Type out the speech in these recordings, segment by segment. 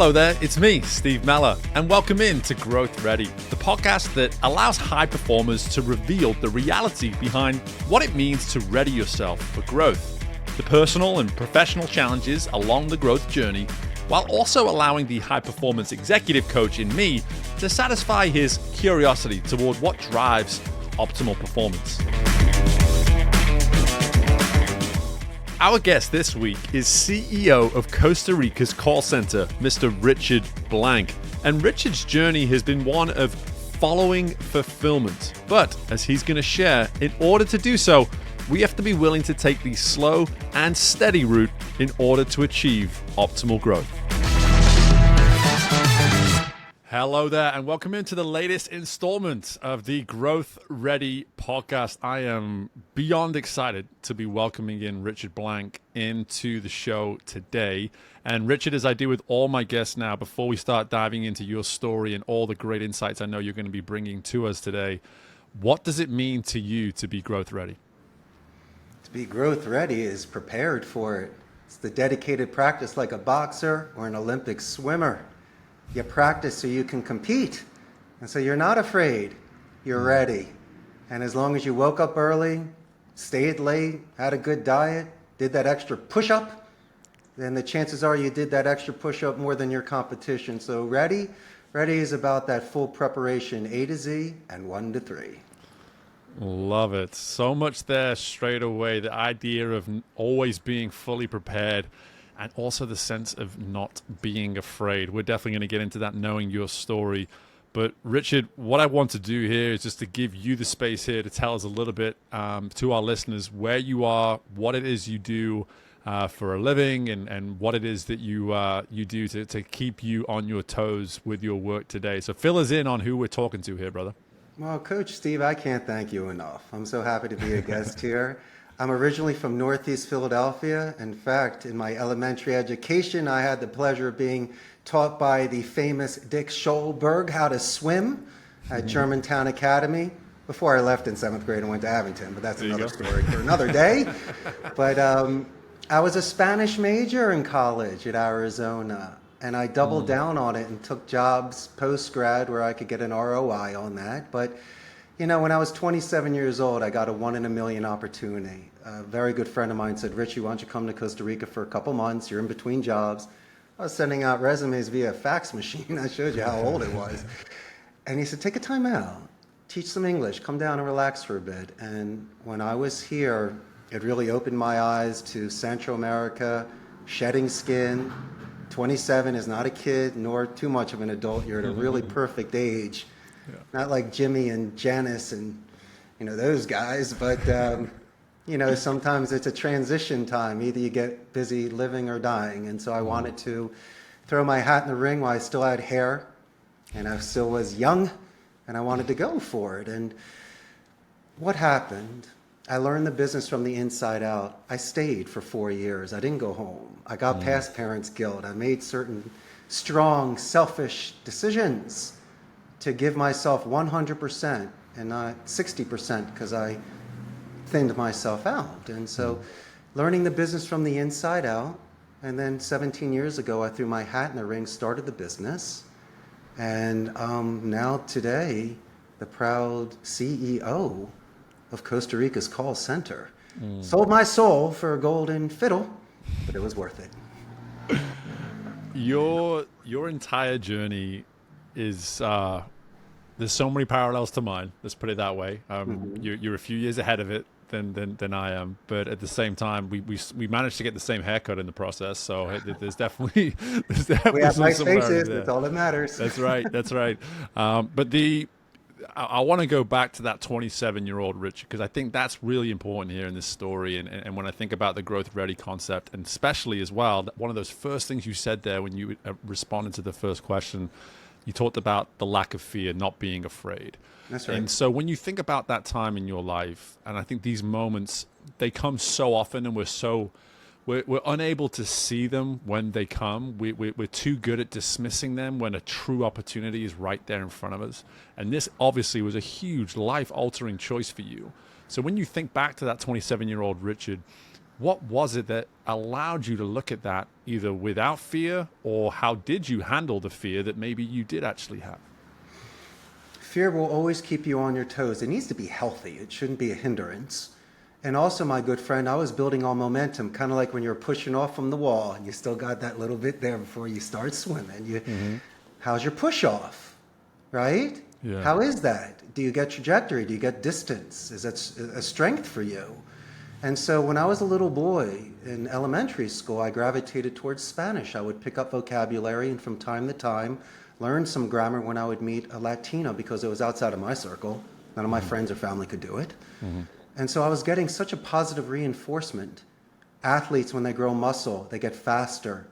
Hello there, it's me, Steve Meller, and welcome in to Growth Ready, the podcast that allows high performers to reveal the reality behind what it means to ready yourself for growth, the personal and professional challenges along the growth journey, while also allowing the high performance executive coach in me to satisfy his curiosity toward what drives optimal performance. Our guest this week is CEO of Costa Rica's call center, Mr. Richard Blank. And Richard's journey has been one of following fulfillment. But as he's going to share, in order to do so, we have to be willing to take the slow and steady route in order to achieve optimal growth. Hello there, and welcome into the latest installment of the Growth Ready podcast. I am beyond excited to be welcoming in Richard Blank into the show today. And Richard, as I do with all my guests now, before we start diving into your story and all the great insights I know you're going to be bringing to us today, what does it mean to you to be growth ready? To be growth ready is prepared for it. It's the dedicated practice like a boxer or an Olympic swimmer. You practice so you can compete. And so you're not afraid, you're ready. And as long as you woke up early, stayed late, had a good diet, did that extra push-up, then the chances are you did that extra push-up more than your competition. So ready is about that full preparation, A to Z and 1 to 3. Love it. So much there straight away. The idea of always being fully prepared and also the sense of not being afraid. We're definitely going to get into that knowing your story. But Richard, what I want to do here is just to give you the space here to tell us a little bit to our listeners where you are, what it is you do for a living, and what it is that you do to keep you on your toes with your work today. So fill us in on who we're talking to here, brother. Well, Coach Steve, I can't thank you enough. I'm so happy to be a guest here. I'm originally from Northeast Philadelphia. In fact, in my elementary education, I had the pleasure of being taught by the famous Dick Scholberg how to swim at Germantown Academy before I left in 7th grade and went to Abington, but that's another story for another day. But I was a Spanish major in college at Arizona, and I doubled down on it and took jobs post-grad where I could get an ROI on that. But you know, when I was 27 years old, I got a 1 in a million opportunity. A very good friend of mine said, Richie, why don't you come to Costa Rica for a couple months? You're in between jobs. I was sending out resumes via fax machine. I showed you how old it was. And he said, take a time out, teach some English, come down and relax for a bit. And when I was here, it really opened my eyes to Central America, shedding skin. 27 is not a kid, nor too much of an adult. You're at a really perfect age. Yeah. Not like Jimmy and Janice and, you know, those guys, but, you know, sometimes it's a transition time. Either you get busy living or dying. And so I wanted to throw my hat in the ring while I still had hair and I still was young and I wanted to go for it. And what happened? I learned the business from the inside out. I stayed for 4 years. I didn't go home. I got past parents' guilt. I made certain strong, selfish decisions to give myself 100% and not 60% because I thinned myself out. And so learning the business from the inside out, and then 17 years ago, I threw my hat in the ring, started the business, and now today, the proud CEO of Costa Rica's call center. Sold my soul for a golden fiddle, but it was worth it. Your entire journey is there's so many parallels to mine. Let's put it that way. You're a few years ahead of it than I am, but at the same time, we managed to get the same haircut in the process. So there's definitely we have nice faces. That's all that matters. That's right. But I want to go back to that 27-year-old Richard, because I think that's really important here in this story. And when I think about the growth ready concept, and especially as well, one of those first things you said there when you responded to the first question, you talked about the lack of fear, not being afraid. That's right. And so when you think about that time in your life, and I think these moments, they come so often, and we're unable to see them when they come. We're too good at dismissing them when a true opportunity is right there in front of us. And this obviously was a huge life-altering choice for you. So when you think back to that 27-year-old Richard, What was it that allowed you to look at that either without fear, or how did you handle the fear that maybe you did actually have? Fear will always keep you on your toes. It needs to be healthy. It shouldn't be a hindrance. And also, my good friend, I was building on momentum, kind of like when you're pushing off from the wall and you still got that little bit there before you start swimming. How's your push off, right? Yeah. How is that? Do you get trajectory? Do you get distance? Is that a strength for you? And so when I was a little boy in elementary school, I gravitated towards Spanish. I would pick up vocabulary and from time to time learn some grammar when I would meet a Latino, because it was outside of my circle. None of my friends or family could do it. And so I was getting such a positive reinforcement. Athletes, when they grow muscle, they get faster,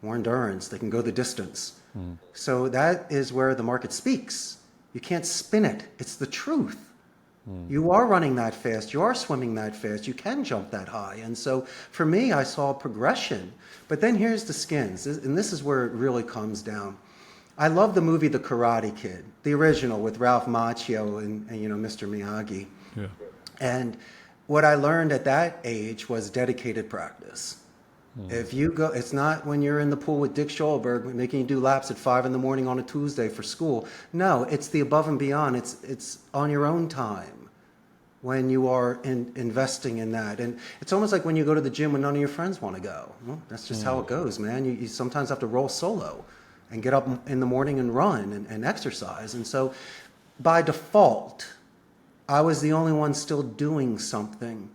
more endurance, they can go the distance. So that is where the market speaks. You can't spin it. It's the truth. You are running that fast. You are swimming that fast. You can jump that high. And so for me, I saw progression. But then here's the skins, and this is where it really comes down. I love the movie The Karate Kid, the original with Ralph Macchio and Mr. Miyagi. Yeah. And what I learned at that age was dedicated practice. If you go, it's not when you're in the pool with Dick Scholberg making you do laps at 5 in the morning on a Tuesday for school. No, it's the above and beyond. It's on your own time when you are investing in that. And it's almost like when you go to the gym when none of your friends want to go. Well, that's just how it goes, man. You sometimes have to roll solo and get up in the morning and run and exercise. And so by default, I was the only one still doing something.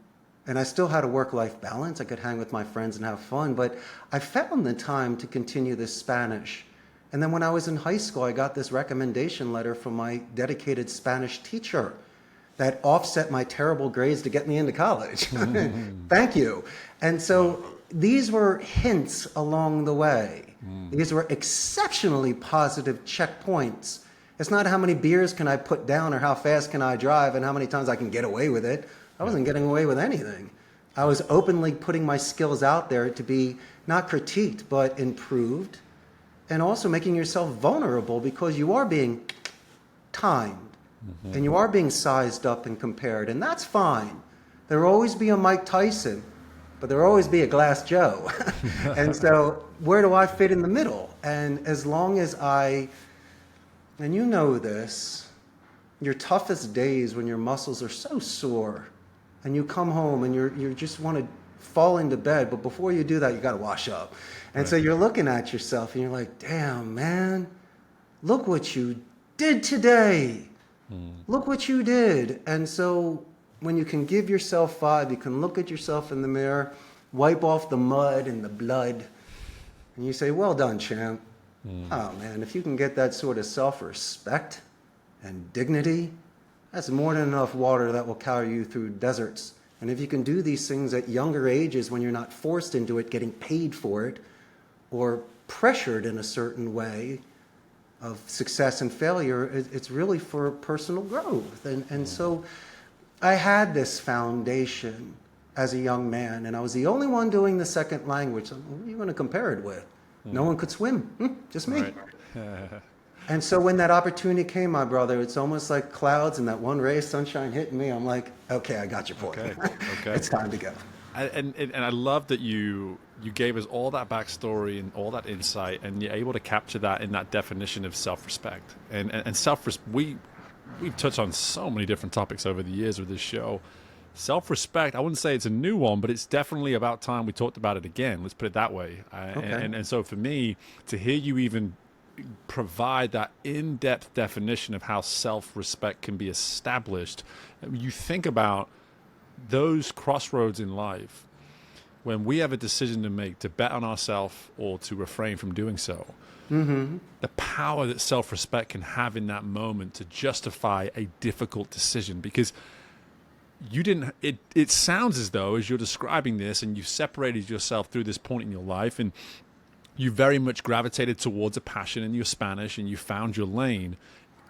And I still had a work-life balance. I could hang with my friends and have fun. But I found the time to continue this Spanish. And then when I was in high school, I got this recommendation letter from my dedicated Spanish teacher that offset my terrible grades to get me into college. Thank you. And so these were hints along the way. These were exceptionally positive checkpoints. It's not how many beers can I put down or how fast can I drive and how many times I can get away with it. I wasn't getting away with anything. I was openly putting my skills out there to be not critiqued, but improved, and also making yourself vulnerable because you are being timed and you are being sized up and compared, and that's fine. There will always be a Mike Tyson, but there will always be a Glass Joe. And so where do I fit in the middle? And as long as and you know this, your toughest days when your muscles are so sore and you come home and you just want to fall into bed, but before you do that, you got to wash up. And so you're looking at yourself and you're like, damn, man, look what you did today. Look what you did. And so when you can give yourself 5, you can look at yourself in the mirror, wipe off the mud and the blood, and you say, well done, champ. Oh, man, if you can get that sort of self-respect and dignity, that's more than enough water that will carry you through deserts. And if you can do these things at younger ages when you're not forced into it, getting paid for it, or pressured in a certain way of success and failure, it's really for personal growth. And so I had this foundation as a young man, and I was the only one doing the second language. So what are you going to compare it with? No one could swim, just me. Right. And so when that opportunity came, my brother, it's almost like clouds and that one ray of sunshine hitting me. I'm like, okay, I got your point. Okay. It's time to go. And I love that you gave us all that backstory and all that insight, and you're able to capture that in that definition of self-respect. And self-respect, we've touched on so many different topics over the years with this show. Self-respect, I wouldn't say it's a new one, but it's definitely about time we talked about it again. Let's put it that way. And so for me, to hear you even provide that in-depth definition of how self-respect can be established, you think about those crossroads in life when we have a decision to make to bet on ourselves or to refrain from doing so. The power that self-respect can have in that moment to justify a difficult decision, because you didn't, it sounds as though, as you're describing this, and you've separated yourself through this point in your life, and you very much gravitated towards a passion in your Spanish, and you found your lane.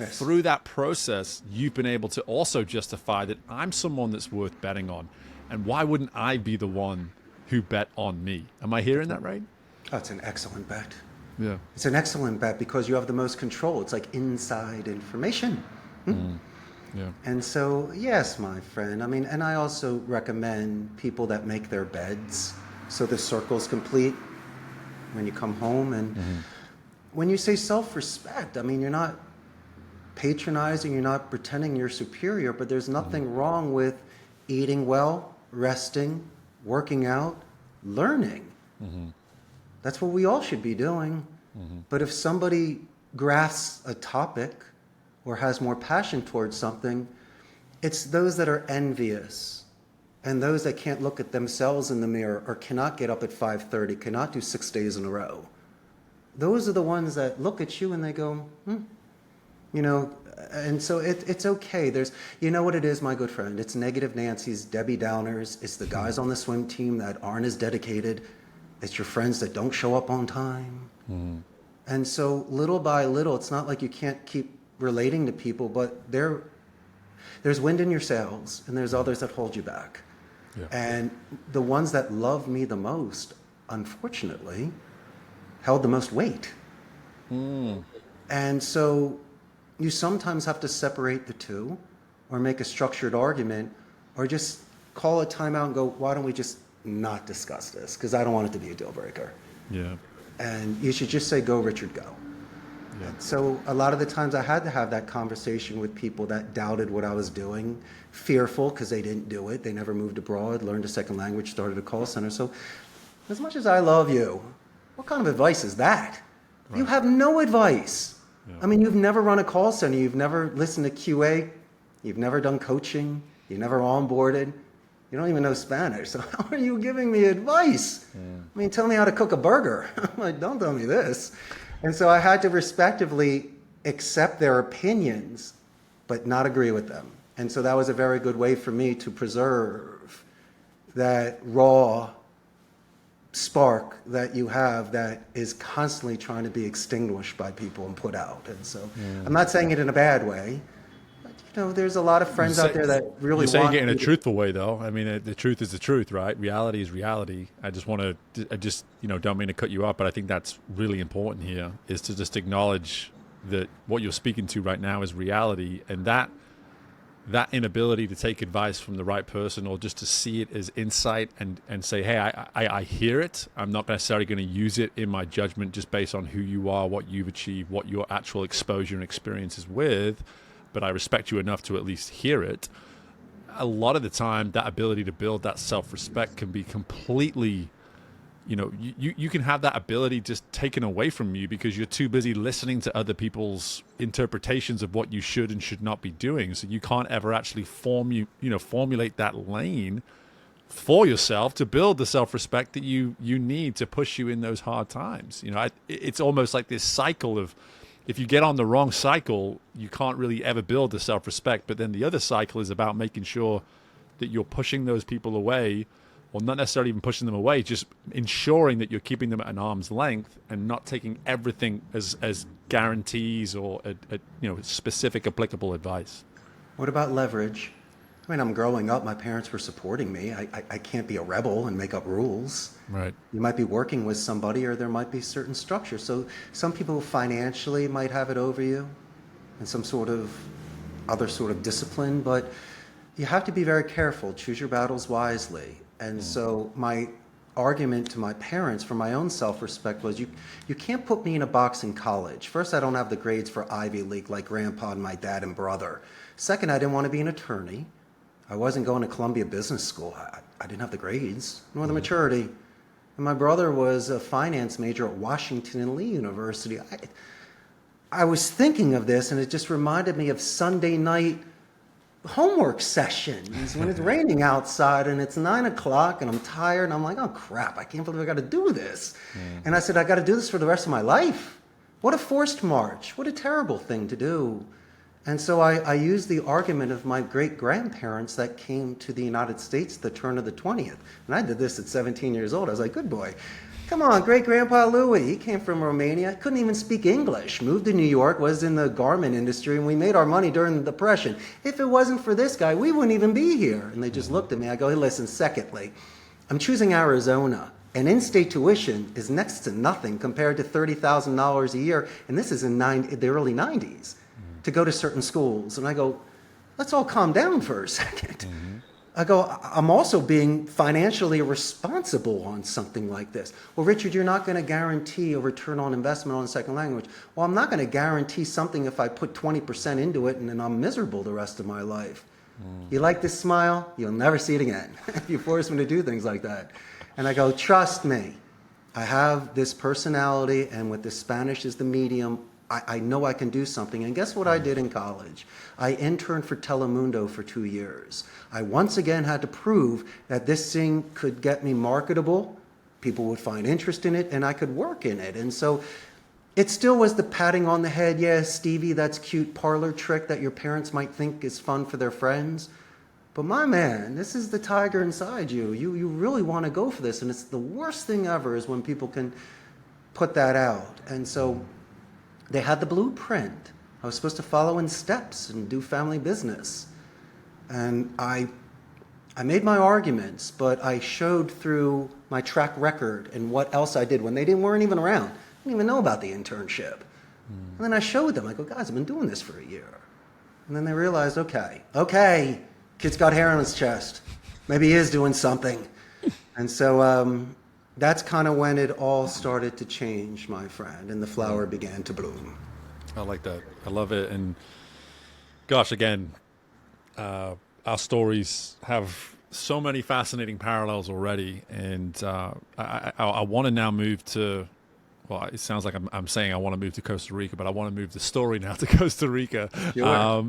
Yes. Through that process, you've been able to also justify that I'm someone that's worth betting on. And why wouldn't I be the one who bet on me? Am I hearing that right? Oh, it's an excellent bet. Yeah. It's an excellent bet because you have the most control. It's like inside information. Yeah. And so, yes, my friend. I mean, and I also recommend people that make their beds so the circle's complete when you come home. And when you say self-respect, I mean, you're not patronizing, you're not pretending you're superior, but there's nothing wrong with eating well, resting, working out, learning. That's what we all should be doing. But if somebody grasps a topic or has more passion towards something, it's those that are envious and those that can't look at themselves in the mirror or cannot get up at 5:30, cannot do 6 days in a row. Those are the ones that look at you and they go, you know, and so it's okay. There's, you know what it is, my good friend? It's negative Nancy's, Debbie Downers. It's the guys on the swim team that aren't as dedicated. It's your friends that don't show up on time. And so little by little, it's not like you can't keep relating to people, but there's wind in your sails and there's others that hold you back. Yeah. And the ones that love me the most, unfortunately, held the most weight. And so you sometimes have to separate the two or make a structured argument or just call a timeout and go, why don't we just not discuss this? Because I don't want it to be a deal breaker. Yeah. And you should just say, go, Richard, go. Yeah. So a lot of the times I had to have that conversation with people that doubted what I was doing, fearful because they didn't do it. They never moved abroad, learned a second language, started a call center. So as much as I love you, what kind of advice is that? Right. You have no advice. Yeah. I mean, you've never run a call center. You've never listened to QA. You've never done coaching. You've never onboarded. You don't even know Spanish. So how are you giving me advice? I mean, tell me how to cook a burger. I'm like, don't tell me this. And so I had to respectively accept their opinions, but not agree with them. And so that was a very good way for me to preserve that raw spark that you have that is constantly trying to be extinguished by people and put out. And so I'm not saying it in a bad way. You know, there's a lot of friends out there that really you say want it in a truthful way, though. I mean, the truth is the truth, right? Reality is reality. I just don't mean to cut you up, but I think that's really important here is to just acknowledge that what you're speaking to right now is reality, and that inability to take advice from the right person or just to see it as insight and say, hey, I hear it. I'm not necessarily going to use it in my judgment just based on who you are, what you've achieved, what your actual exposure and experience is with, but I respect you enough to at least hear it. A lot of the time, that ability to build that self-respect can be completely, you can have that ability just taken away from you because you're too busy listening to other people's interpretations of what you should and should not be doing. So you can't ever actually formulate that lane for yourself to build the self-respect that you need to push you in those hard times. It's almost like this cycle of, if you get on the wrong cycle, you can't really ever build the self-respect. But then the other cycle is about making sure that you're pushing those people away, or not necessarily even pushing them away, just ensuring that you're keeping them at an arm's length and not taking everything as guarantees or specific applicable advice. What about leverage? I mean, I'm growing up. My parents were supporting me. I can't be a rebel and make up rules. Right. You might be working with somebody, or there might be certain structure. So some people financially might have it over you and some sort of other sort of discipline, but you have to be very careful. Choose your battles wisely. And so my argument to my parents for my own self-respect was, you can't put me in a box in college. First, I don't have the grades for Ivy League like grandpa and my dad and brother. Second, I didn't want to be an attorney. I wasn't going to Columbia Business School. I didn't have the grades, nor the maturity. And my brother was a finance major at Washington and Lee University. I was thinking of this, and it just reminded me of Sunday night homework sessions when it's raining outside and it's 9 o'clock and I'm tired and I'm like, oh crap, I can't believe I got to do this. And I said, I got to do this for the rest of my life. What a forced march. What a terrible thing to do. And so I used the argument of my great-grandparents that came to the United States at the turn of the 20th. And I did this at 17 years old. I was like, good boy. Come on, great-grandpa Louis. He came from Romania, couldn't even speak English, moved to New York, was in the garment industry, and we made our money during the Depression. If it wasn't for this guy, we wouldn't even be here. And they just looked at me. I go, hey, listen, secondly, I'm choosing Arizona. And in-state tuition is next to nothing compared to $30,000 a year. And this is in the early 90s. To go to certain schools. And I go, let's all calm down for a second. I go, I'm also being financially responsible on something like this. Well, Richard, you're not going to guarantee a return on investment on a second language. Well, I'm not going to guarantee something if I put 20% into it and then I'm miserable the rest of my life. You like this smile? You'll never see it again if you force me to do things like that. And I go, trust me, I have this personality, and with the Spanish as the medium, I know I can do something. And guess what I did in college? I interned for Telemundo for 2 years. I once again had to prove that this thing could get me marketable, people would find interest in it, and I could work in it. And so it still was the patting on the head, yeah, Stevie, that's cute parlor trick that your parents might think is fun for their friends. But my man, this is the tiger inside you. You really want to go for this. And it's the worst thing ever is when people can put that out. And so they had the blueprint. I was supposed to follow in steps and do family business. And I made my arguments, but I showed through my track record and what else I did when they weren't even around. I didn't even know about the internship. And then I showed them. I go, guys, I've been doing this for a year. And then they realized, okay, kid's got hair on his chest. Maybe he is doing something. And so that's kind of when it all started to change, my friend, and the flower began to bloom. I like that. I love it. And gosh, again, our stories have so many fascinating parallels already. And I want to now move to, well, it sounds like I'm saying I want to move to Costa Rica, but I want to move the story now to Costa Rica. Sure.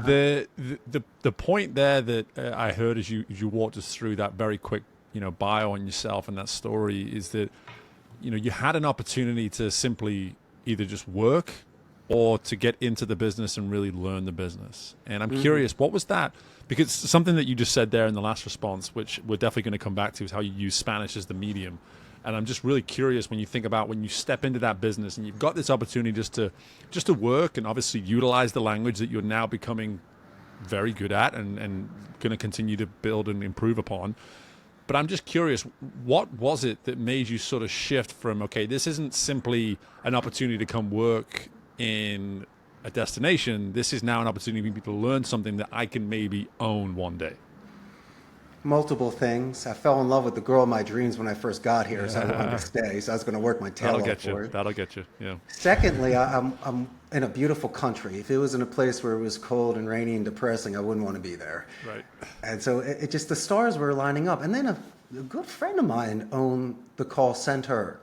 The point there that I heard as you walked us through that very quick, bio on yourself and that story is that, you had an opportunity to simply either just work or to get into the business and really learn the business. And I'm curious, what was that? Because something that you just said there in the last response, which we're definitely going to come back to, is how you use Spanish as the medium. And I'm just really curious when you think about when you step into that business and you've got this opportunity just to work and obviously utilize the language that you're now becoming very good at and going to continue to build and improve upon. But I'm just curious, what was it that made you sort of shift from, okay, this isn't simply an opportunity to come work in a destination. This is now an opportunity for me to learn something that I can maybe own one day. Multiple things. I fell in love with the girl of my dreams when I first got here, so I wanted to stay. So I was going to work my tail off for it. That'll get you. Yeah. Secondly, I'm in a beautiful country. If it was in a place where it was cold and rainy and depressing, I wouldn't want to be there. Right. And so it just, the stars were lining up. And then a good friend of mine owned the call center.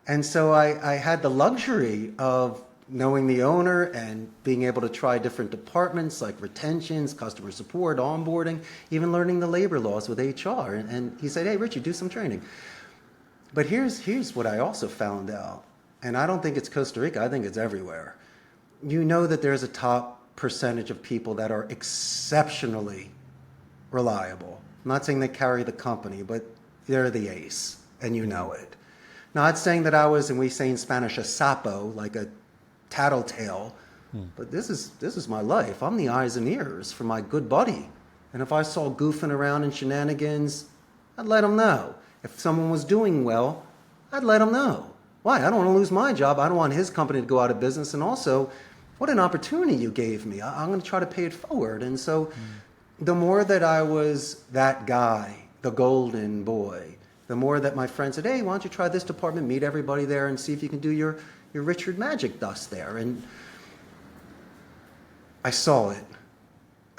And so I had the luxury of knowing the owner and being able to try different departments like retentions, customer support, onboarding, even learning the labor laws with HR. And he said, hey, Richie, do some training. But here's what I also found out. And I don't think it's Costa Rica. I think it's everywhere. You know that there's a top percentage of people that are exceptionally reliable. I'm not saying they carry the company, but they're the ace, and you know it. Not saying that I was, and we say in Spanish, a sapo, like a tattletale, but this is my life. I'm the eyes and ears for my good buddy. And if I saw goofing around and shenanigans, I'd let him know. If someone was doing well, I'd let him know. Why? I don't want to lose my job. I don't want his company to go out of business. And also, what an opportunity you gave me. I'm going to try to pay it forward. And so the more that I was that guy, the golden boy, the more that my friend said, hey, why don't you try this department, meet everybody there and see if you can do your Richard Magic dust there. And I saw it.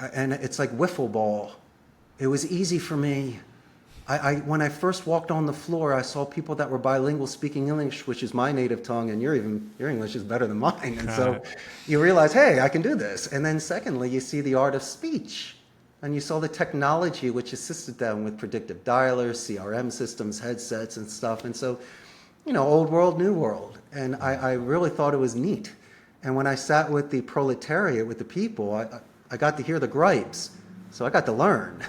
And it's like wiffle ball. It was easy for me. When I first walked on the floor, I saw people that were bilingual speaking English, which is my native tongue, and your English is better than mine. And so you realize, hey, I can do this. And then secondly, you see the art of speech. And you saw the technology which assisted them with predictive dialers, CRM systems, headsets, and stuff. And so, old world, new world. And I really thought it was neat. And when I sat with the proletariat, with the people, I got to hear the gripes. So I got to learn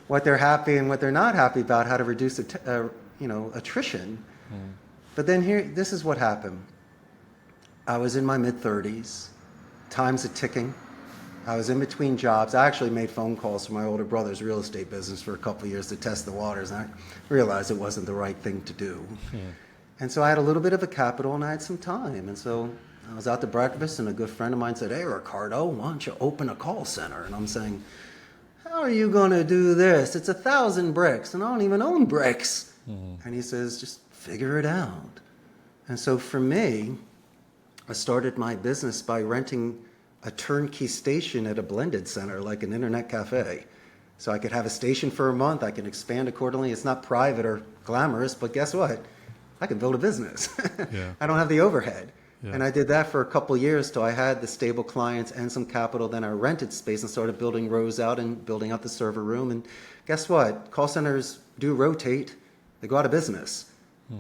what they're happy and what they're not happy about, how to reduce attrition. But then this is what happened. I was in my mid-30s. Time's a-ticking. I was in between jobs. I actually made phone calls to my older brother's real estate business for a couple of years to test the waters, and I realized it wasn't the right thing to do. And so I had a little bit of a capital, and I had some time. And so I was out to breakfast, and a good friend of mine said, "Hey, Ricardo, why don't you open a call center?" And I'm saying, "How are you going to do this? It's 1,000 bricks, and I don't even own bricks." And he says, "Just figure it out." And so for me, I started my business by renting a turnkey station at a blended center, like an internet cafe. So I could have a station for a month. I can expand accordingly. It's not private or glamorous, but guess what? I can build a business. Yeah. I don't have the overhead. Yeah. And I did that for a couple years till I had the stable clients and some capital. Then I rented space and started building rows out and building out the server room. And guess what? Call centers do rotate. They go out of business.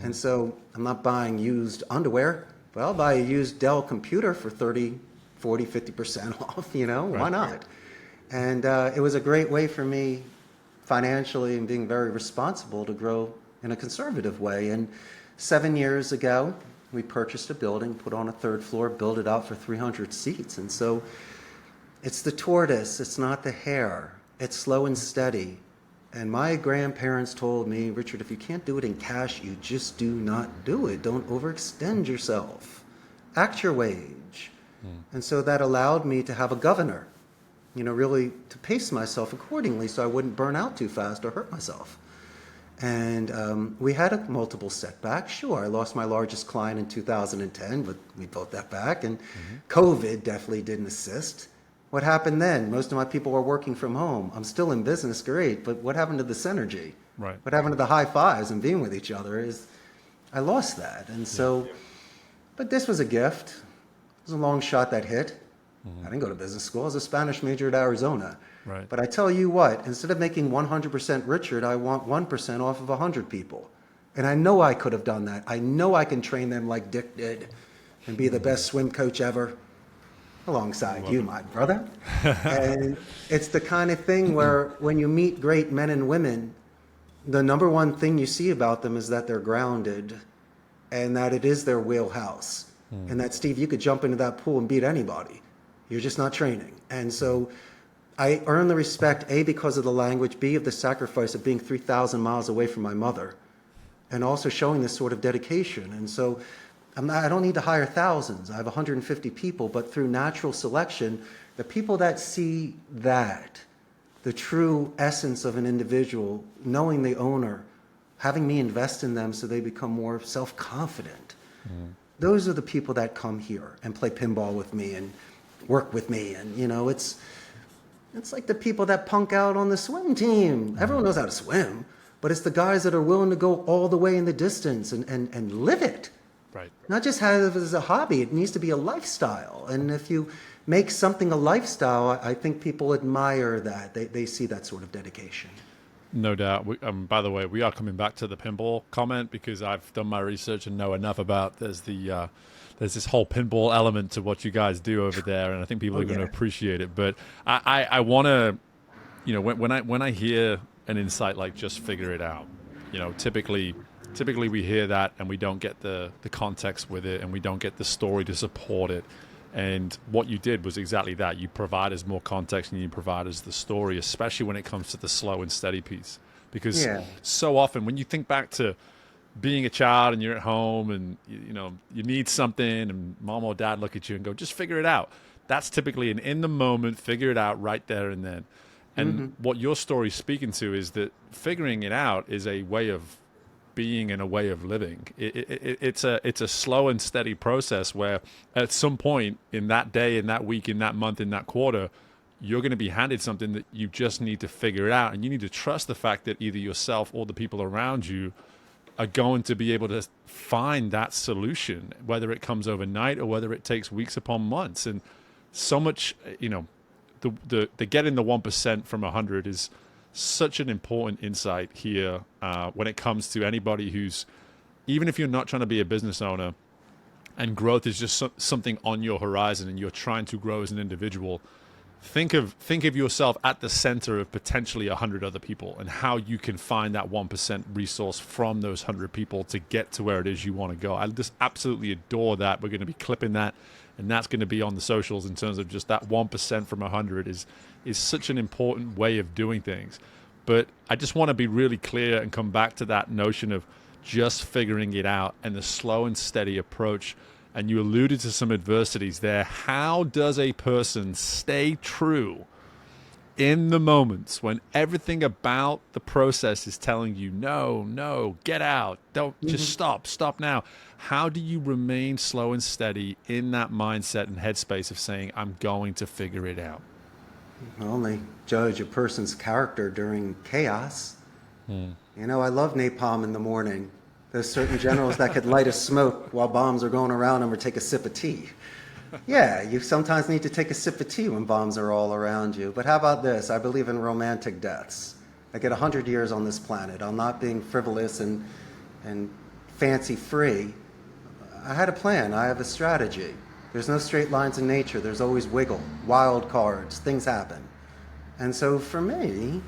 And so I'm not buying used underwear, but I'll buy a used Dell computer for 30, 40, 50% off, why not? And it was a great way for me financially and being very responsible to grow in a conservative way. And 7 years ago, we purchased a building, put on a third floor, built it out for 300 seats. And so it's the tortoise, it's not the hare. It's slow and steady. And my grandparents told me, "Richard, if you can't do it in cash, you just do not do it. Don't overextend yourself. Act your wage." And so that allowed me to have a governor, really to pace myself accordingly so I wouldn't burn out too fast or hurt myself. And we had multiple setbacks. Sure, I lost my largest client in 2010, but we built that back. And COVID definitely didn't assist. What happened then? Most of my people were working from home. I'm still in business, great, but what happened to the synergy? Right. What happened to the high fives and being with each other is I lost that. And so, but this was a gift. It was a long shot that hit. I didn't go to business school. I was a Spanish major at Arizona. Right. But I tell you what, instead of making 100% Richard, I want 1% off of 100 people. And I know I could have done that. I know I can train them like Dick did and be the best swim coach ever. Alongside you, my brother. And it's the kind of thing where when you meet great men and women, the number one thing you see about them is that they're grounded and that it is their wheelhouse. And that, Steve, you could jump into that pool and beat anybody. You're just not training. And so I earn the respect, A, because of the language, B, of the sacrifice of being 3,000 miles away from my mother, and also showing this sort of dedication. And so I don't need to hire thousands. I have 150 people, but through natural selection, the people that see that, the true essence of an individual, knowing the owner, having me invest in them so they become more self-confident, those are the people that come here and play pinball with me and work with me. And, it's like the people that punk out on the swim team. Everyone knows how to swim, but it's the guys that are willing to go all the way in the distance and live it. Right. Not just have it as a hobby, it needs to be a lifestyle. And if you make something a lifestyle, I think people admire that. They see that sort of dedication. No doubt. By the way, we are coming back to the pinball comment because I've done my research and know enough about there's this whole pinball element to what you guys do over there, and I think people are going to appreciate it. But I want to, when I hear an insight like just figure it out, typically we hear that and we don't get the context with it and we don't get the story to support it. And what you did was exactly that. You provide us more context and you provide us the story, especially when it comes to the slow and steady piece. Because so often when you think back to being a child and you're at home and you need something and mom or dad look at you and go, just figure it out. That's typically an in the moment, figure it out right there and then. And what your story's speaking to is that figuring it out is a way of being and a way of living. It's a slow and steady process where at some point in that day, in that week, in that month, in that quarter, you're going to be handed something that you just need to figure it out. And you need to trust the fact that either yourself or the people around you are going to be able to find that solution, whether it comes overnight or whether it takes weeks upon months. And so much, the getting the 1% from 100 is such an important insight here when it comes to anybody who's, even if you're not trying to be a business owner and growth is just something on your horizon and you're trying to grow as an individual, think of yourself at the center of potentially 100 other people and how you can find that 1% resource from those 100 people to get to where it is you want to go. I just absolutely adore that. We're going to be clipping that, and that's going to be on the socials in terms of just that 1% from 100 is such an important way of doing things. But I just want to be really clear and come back to that notion of just figuring it out and the slow and steady approach and you alluded to some adversities there. How does a person stay true in the moments when everything about the process is telling you, no, get out, don't, just stop now? How do you remain slow and steady in that mindset and headspace of saying, I'm going to figure it out? Well, they judge a person's character during chaos. You know, I love napalm in the morning. There's certain generals that could light a smoke while bombs are going around them or take a sip of tea. Yeah, you sometimes need to take a sip of tea when bombs are all around you. But how about this? I believe in romantic deaths. I get 100 years on this planet. I'm not being frivolous and fancy-free. I had a plan. I have a strategy. There's no straight lines in nature. There's always wiggle, wild cards, things happen. And so for me,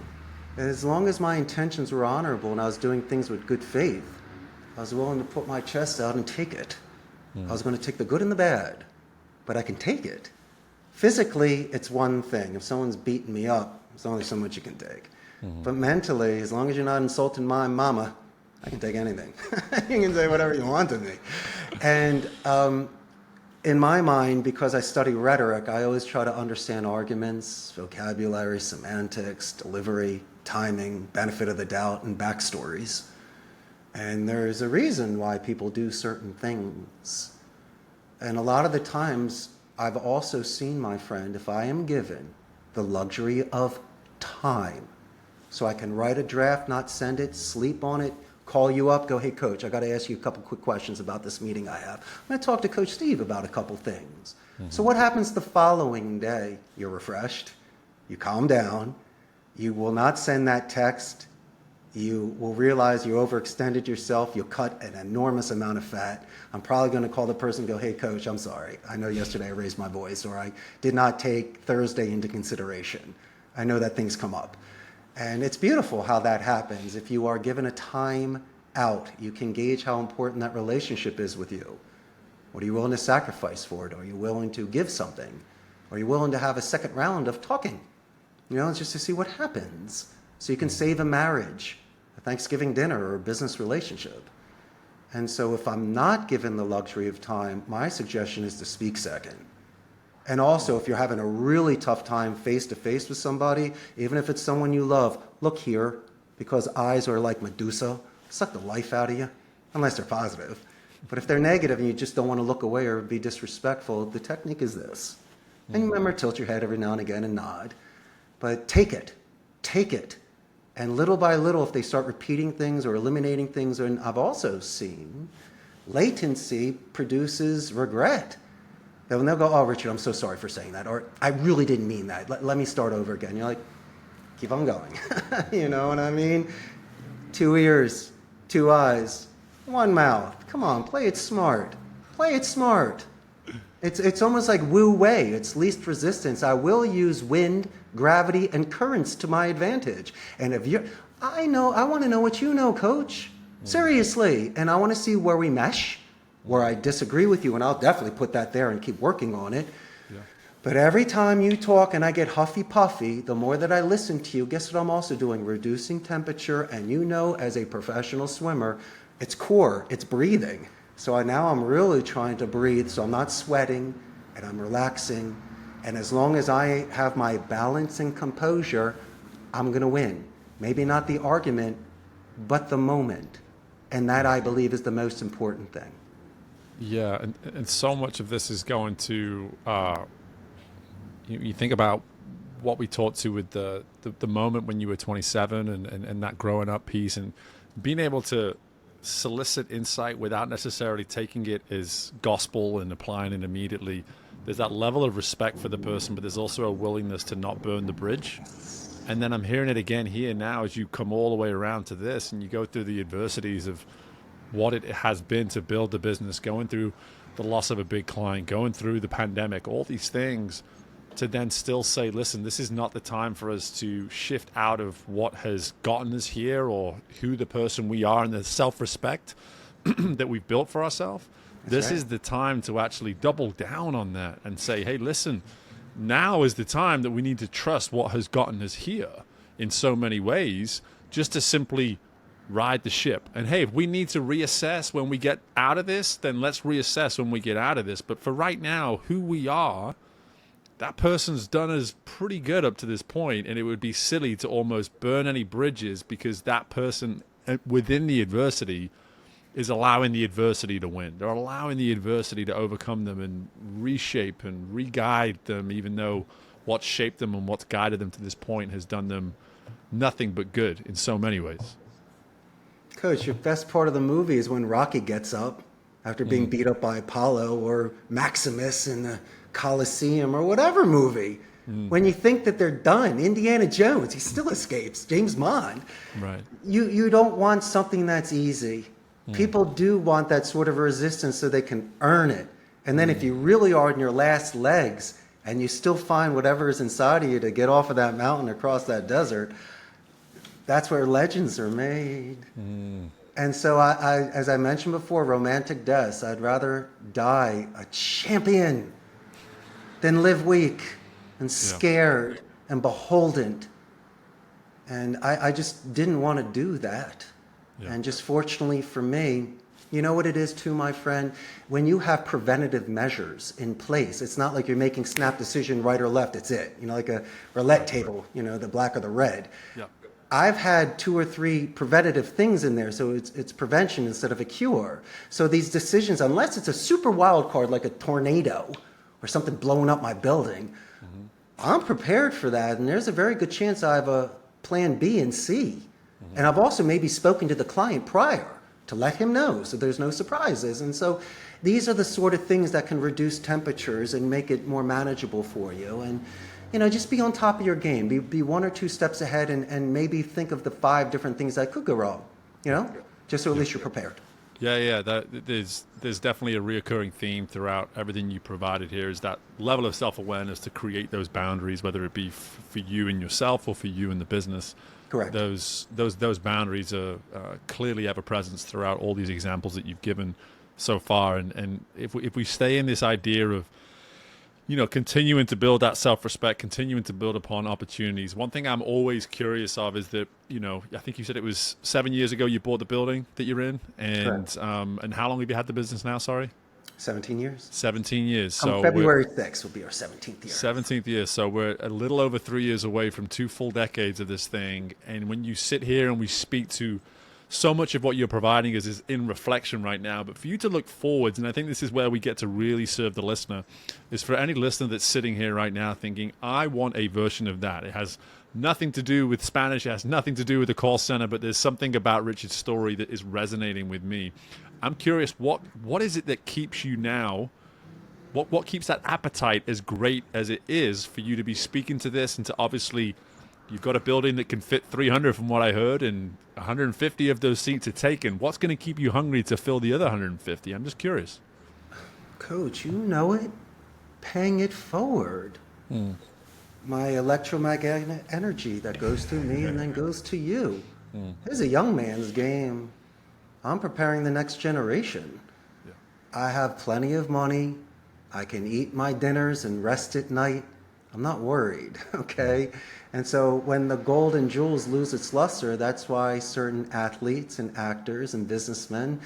as long as my intentions were honorable and I was doing things with good faith, I was willing to put my chest out and take it. I was going to take the good and the bad, but I can take it. Physically, it's one thing. If someone's beating me up, there's only so much you can take. But mentally, as long as you're not insulting my mama, I can take anything. You can say whatever you want to me. And in my mind, because I study rhetoric, I always try to understand arguments, vocabulary, semantics, delivery, timing, benefit of the doubt, and backstories. And there's a reason why people do certain things. And a lot of the times, I've also seen, my friend, if I am given the luxury of time, so I can write a draft, not send it, sleep on it, call you up, go, hey, Coach, I got to ask you a couple quick questions about this meeting I have. I'm going to talk to Coach Steve about a couple things. So what happens the following day? You're refreshed. You calm down. You will not send that text. You will realize you overextended yourself. You'll cut an enormous amount of fat. I'm probably going to call the person and go, hey, Coach, I'm sorry. I know yesterday I raised my voice, or I did not take Thursday into consideration. I know that things come up. And it's beautiful how that happens. If you are given a time out, you can gauge how important that relationship is with you. What are you willing to sacrifice for it? Are you willing to give something? Are you willing to have a second round of talking? You know, just to see what happens. So you can save a marriage, a Thanksgiving dinner, or a business relationship. And so if I'm not given the luxury of time, my suggestion is to speak second. And also, if you're having a really tough time face-to-face with somebody, even if it's someone you love, look here, because eyes are like Medusa, suck the life out of you, unless they're positive. But if they're negative and you just don't want to look away or be disrespectful, the technique is this. And remember, tilt your head every now and again and nod. But take it. And little by little, if they start repeating things or eliminating things, and I've also seen latency produces regret. They'll go, oh, Richard, I'm so sorry for saying that. Or I really didn't mean that. Let me start over again. You're like, keep on going. You know what I mean? 2 ears, 2 eyes, 1 mouth. Come on, play it smart. Play it smart. It's almost like Wu Wei. It's least resistance. I will use wind, gravity, and currents to my advantage. And if you're, I want to know what you know, Coach. Seriously. And I want to see where we mesh, where I disagree with you, and I'll definitely put that there and keep working on it. Yeah. But every time you talk and I get huffy-puffy, the more that I listen to you, guess what I'm also doing? Reducing temperature, and you know, as a professional swimmer, it's core, it's breathing. So now I'm really trying to breathe, so I'm not sweating, and I'm relaxing. And as long as I have my balance and composure, I'm going to win. Maybe not the argument, but the moment. And that, I believe, is the most important thing. Yeah, and so much of this is going to, you think about what we taught to with the moment when you were 27 and that growing up piece, and being able to solicit insight without necessarily taking it as gospel and applying it immediately. There's that level of respect for the person, but there's also a willingness to not burn the bridge. And then I'm hearing it again here now as you come all the way around to this and you go through the adversities of what it has been to build the business, going through the loss of a big client, going through the pandemic, all these things, to then still say, listen, this is not the time for us to shift out of what has gotten us here or who the person we are and the self-respect that we've built for ourselves. This is the time to actually double down on that and say, hey, listen, now is the time that we need to trust what has gotten us here in so many ways, just to simply ride the ship. And hey, if we need to reassess when we get out of this, then let's reassess when we get out of this. But for right now, who we are, that person's done us pretty good up to this point, and it would be silly to almost burn any bridges because that person within the adversity is allowing the adversity to win. They're allowing the adversity to overcome them and reshape and re-guide them, even though what's shaped them and what's guided them to this point has done them nothing but good in so many ways. Coach, your best part of the movie is when Rocky gets up after being beat up by Apollo, or Maximus in the Colosseum, or whatever movie. When you think that they're done, Indiana Jones, he still escapes. James Bond. Right. You don't want something that's easy. People do want that sort of resistance so they can earn it. And then if you really are in your last legs and you still find whatever is inside of you to get off of that mountain across that desert, that's where legends are made. And so I, as I mentioned before, romantic deaths, I'd rather die a champion than live weak and scared and beholden. And I just didn't want to do that. And just fortunately for me, you know what it is too, my friend? When you have preventative measures in place, it's not like you're making snap decision right or left, it's it. You know, like a roulette table, you know, the black or the red. I've had 2 or 3 preventative things in there, so it's prevention instead of a cure. So these decisions, unless it's a super wild card like a tornado or something blowing up my building, I'm prepared for that, and there's a very good chance I have a plan B and C. And I've also maybe spoken to the client prior to let him know so there's no surprises. And so these are the sort of things that can reduce temperatures and make it more manageable for you. And, you know, just be on top of your game. Be 1 or 2 steps ahead, and maybe think of the 5 different things that could go wrong, you know, just so at least you're prepared. Yeah. There's definitely a reoccurring theme throughout everything you provided here, is that level of self-awareness to create those boundaries, whether it be for you and yourself or for you and the business. Correct. Those boundaries are clearly ever present throughout all these examples that you've given so far. And if we stay in this idea of, you know, continuing to build that self-respect, continuing to build upon opportunities. One thing I'm always curious of is that, you know, I think you said it was 7 years ago you bought the building that you're in, and how long have you had the business now? Sorry. 17 years. 17 years. So February 6th will be our 17th year. 17th year. So we're a little over 3 years away from 2 full decades of this thing. And when you sit here and we speak to so much of what you're providing is in reflection right now, but for you to look forwards, and I think this is where we get to really serve the listener, is for any listener that's sitting here right now thinking, I want a version of that. It has nothing to do with Spanish, it has nothing to do with the call center, but there's something about Richard's story that is resonating with me. I'm curious, what is it that keeps you now, what keeps that appetite as great as it is for you to be speaking to this, and to obviously, you've got a building that can fit 300 from what I heard, and 150 of those seats are taken. What's going to keep you hungry to fill the other 150? I'm just curious. Coach, you know it. Paying it forward. My electromagnetic energy that goes through me and then goes to you. This is a young man's game. I'm preparing the next generation. I have plenty of money. I can eat my dinners and rest at night. I'm not worried, okay? And so when the gold and jewels lose its luster, that's why certain athletes and actors and businessmen,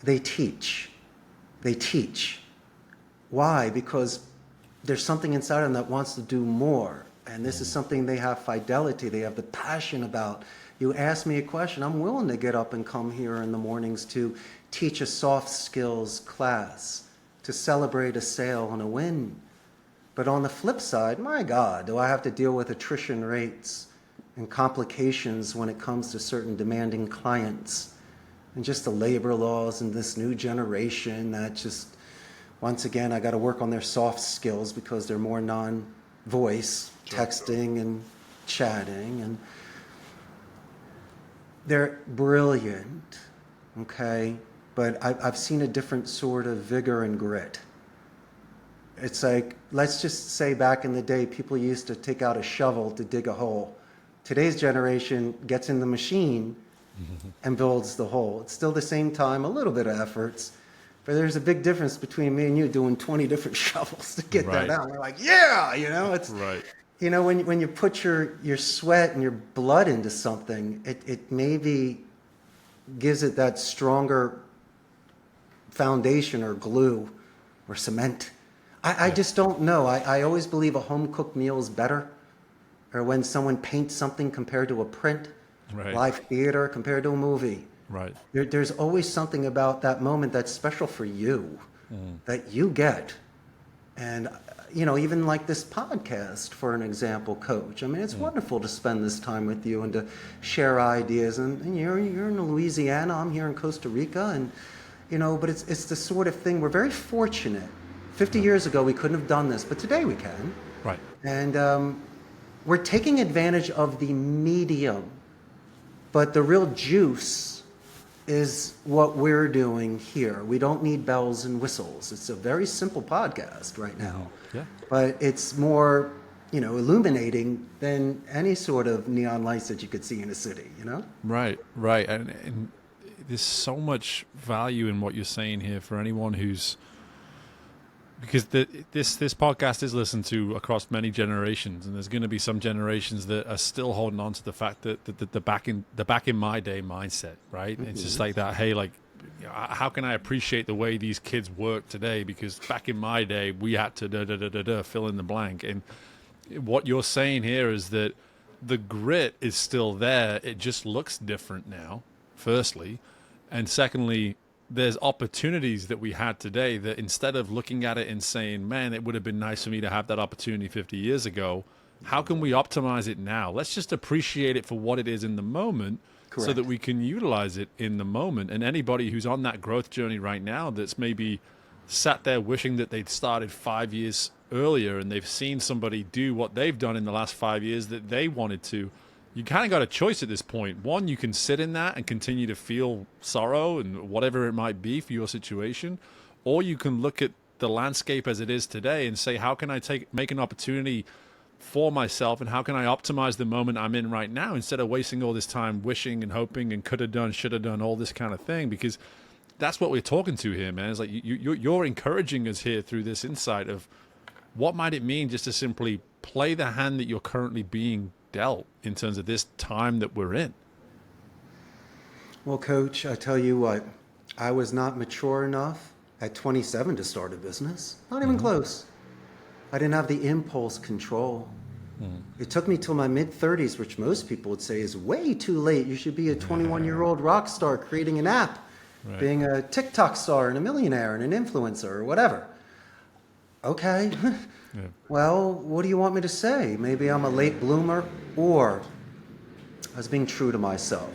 they teach. They teach. Why? Because there's something inside them that wants to do more. And this is something they have fidelity, they have the passion about. You ask me a question, I'm willing to get up and come here in the mornings to teach a soft skills class, to celebrate a sale and a win. But on the flip side, my God, do I have to deal with attrition rates and complications when it comes to certain demanding clients, and just the labor laws and this new generation that just, once again, I got to work on their soft skills because they're more non-voice, texting and chatting, and they're brilliant, okay? But I've seen a different sort of vigor and grit. It's like, let's just say back in the day, people used to take out a shovel to dig a hole. Today's generation gets in the machine and builds the hole. It's still the same time, a little bit of efforts, but there's a big difference between me and you doing 20 different shovels to get that out. We're like, yeah, you know, it's, you know, when you put your sweat and your blood into something, it may be gives it that stronger foundation or glue or cement. I just don't know. I always believe a home-cooked meal is better, or when someone paints something compared to a print, Right. live theater compared to a movie. Right. There's always something about that moment that's special for you, that you get. And, even like this podcast, for an example, Coach. I mean, it's wonderful to spend this time with you and to share ideas. And you're in Louisiana, I'm here in Costa Rica, and, but it's the sort of thing, we're very fortunate. 50 years ago, we couldn't have done this, but today we can. Right. And we're taking advantage of the medium, but the real juice is what we're doing here. We don't need bells and whistles. It's a very simple podcast right now. Yeah. But it's more, illuminating than any sort of neon lights that you could see in a city, Right. And there's so much value in what you're saying here for anyone who's, because this podcast is listened to across many generations, and there's going to be some generations that are still holding on to the fact that the back in my day mindset, right? It's just like that. Hey, like, how can I appreciate the way these kids work today? Because back in my day, we had to fill in the blank. And what you're saying here is that the grit is still there. It just looks different now. Firstly, and secondly, there's opportunities that we had today that instead of looking at it and saying, man, it would have been nice for me to have that opportunity 50 years ago, how can we optimize it now? Let's just appreciate it for what it is in the moment. Correct. So that we can utilize it in the moment. And anybody who's on that growth journey right now that's maybe sat there wishing that they'd started 5 years earlier and they've seen somebody do what they've done in the last 5 years that they wanted to, you kind of got a choice at this point. One, you can sit in that and continue to feel sorrow and whatever it might be for your situation, or you can look at the landscape as it is today and say, how can I make an opportunity for myself, and how can I optimize the moment I'm in right now instead of wasting all this time wishing and hoping and could have done, should have done, all this kind of thing? Because that's what we're talking to here, man. It's like you're encouraging us here through this insight of what might it mean just to simply play the hand that you're currently being dealt in terms of this time that we're in. Well, Coach, I tell you what, I was not mature enough at 27 to start a business. Not even close. I didn't have the impulse control. It took me till my mid-30s, which most people would say is way too late. You should be a 21-year-old rock star creating an app, being a TikTok star and a millionaire and an influencer or whatever. Okay. Well, what do you want me to say? Maybe I'm a late bloomer, or I was being true to myself.